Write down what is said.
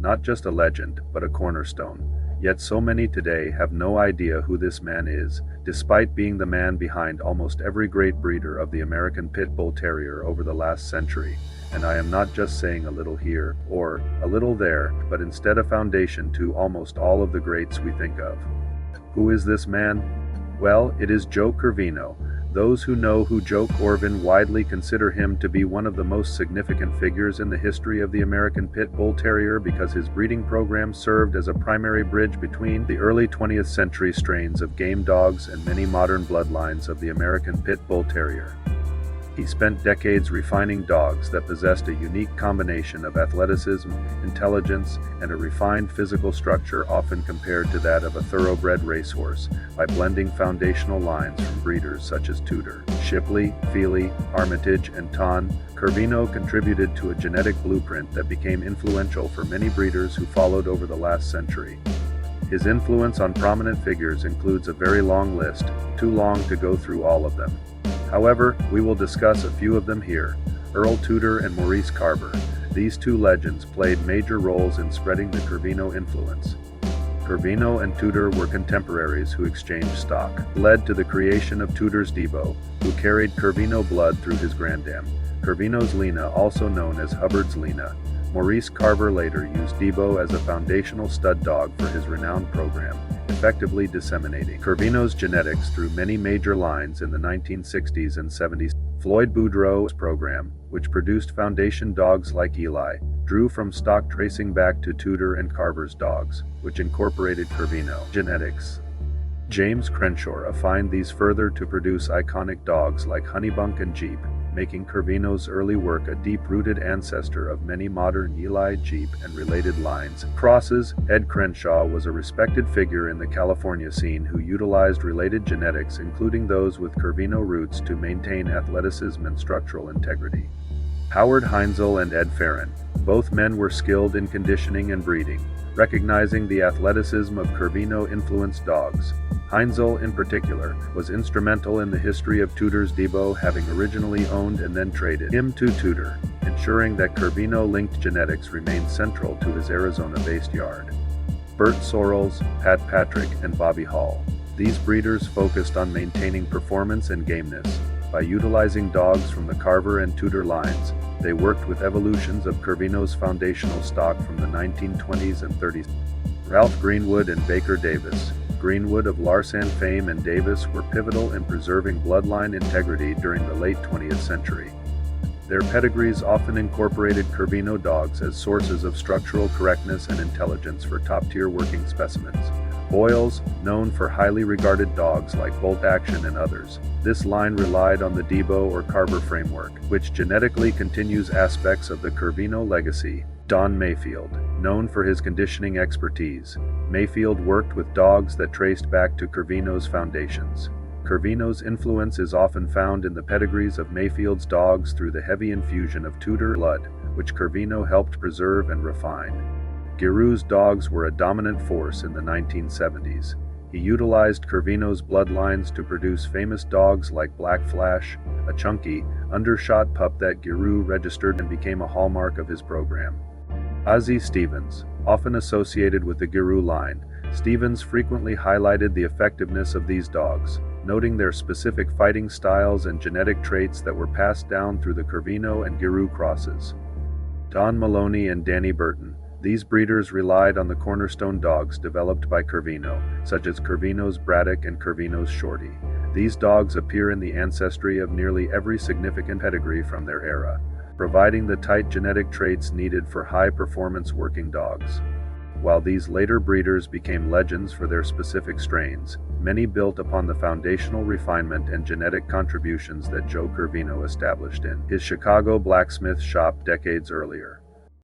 not just a legend, but a cornerstone. Yet so many today have no idea who this man is, despite being the man behind almost every great breeder of the American Pit Bull Terrier over the last century. And I am not just saying a little here, or a little there, but instead a foundation to almost all of the greats we think of. Who is this man? Well, it is Joe Corvino. Those who know who Joe Corvino widely consider him to be one of the most significant figures in the history of the American Pit Bull Terrier because his breeding program served as a primary bridge between the early 20th century strains of game dogs and many modern bloodlines of the American Pit Bull Terrier. He spent decades refining dogs that possessed a unique combination of athleticism, intelligence, and a refined physical structure often compared to that of a thoroughbred racehorse, by blending foundational lines from breeders such as Tudor, Shipley, Feely, Armitage, and Ton. Corvino contributed to a genetic blueprint that became influential for many breeders who followed over the last century. His influence on prominent figures includes a very long list, too long to go through all of them. However, we will discuss a few of them here. Earl Tudor and Maurice Carver. These two legends played major roles in spreading the Corvino influence. Corvino and Tudor were contemporaries who exchanged stock, led to the creation of Tudor's Debo, who carried Corvino blood through his granddam. Corvino's Lena, also known as Hubbard's Lena. Maurice Carver later used Debo as a foundational stud dog for his renowned program, effectively disseminating Corvino's genetics through many major lines in the 1960s and 70s. Floyd Boudreau's program, which produced foundation dogs like Eli, drew from stock tracing back to Tudor and Carver's dogs, which incorporated Corvino genetics. James Crenshaw refined these further to produce iconic dogs like Honeybunk and Jeep, making Corvino's early work a deep-rooted ancestor of many modern Eli, Jeep, and related lines. Crosses. Ed Crenshaw was a respected figure in the California scene who utilized related genetics, including those with Corvino roots, to maintain athleticism and structural integrity. Howard Heinzel and Ed Farron. Both men were skilled in conditioning and breeding, recognizing the athleticism of Corvino-influenced dogs. Heinzel, in particular, was instrumental in the history of Tudor's Debo, having originally owned and then traded him to Tudor, ensuring that Corvino-linked genetics remained central to his Arizona-based yard. Bert Sorrells, Pat Patrick, and Bobby Hall. These breeders focused on maintaining performance and gameness. By utilizing dogs from the Carver and Tudor lines, they worked with evolutions of Corvino's foundational stock from the 1920s and 30s. Ralph Greenwood and Baker Davis. Greenwood of Larsan fame and Davis were pivotal in preserving bloodline integrity during the late 20th century. Their pedigrees often incorporated Corvino dogs as sources of structural correctness and intelligence for top-tier working specimens. Boyles, known for highly regarded dogs like Bolt Action and others. This line relied on the Debo or Carver framework, which genetically continues aspects of the Corvino legacy. Don Mayfield, known for his conditioning expertise. Mayfield worked with dogs that traced back to Corvino's foundations. Corvino's influence is often found in the pedigrees of Mayfield's dogs through the heavy infusion of Tudor blood, which Corvino helped preserve and refine. Giroux's dogs were a dominant force in the 1970s. He utilized Corvino's bloodlines to produce famous dogs like Black Flash, a chunky, undershot pup that Giroux registered and became a hallmark of his program. Ozzie Stevens, often associated with the Giroux line, Stevens frequently highlighted the effectiveness of these dogs, noting their specific fighting styles and genetic traits that were passed down through the Corvino and Giroux crosses. Don Maloney and Danny Burton. These breeders relied on the cornerstone dogs developed by Corvino, such as Corvino's Braddock and Corvino's Shorty. These dogs appear in the ancestry of nearly every significant pedigree from their era, providing the tight genetic traits needed for high-performance working dogs. While these later breeders became legends for their specific strains, many built upon the foundational refinement and genetic contributions that Joe Corvino established in his Chicago blacksmith shop decades earlier.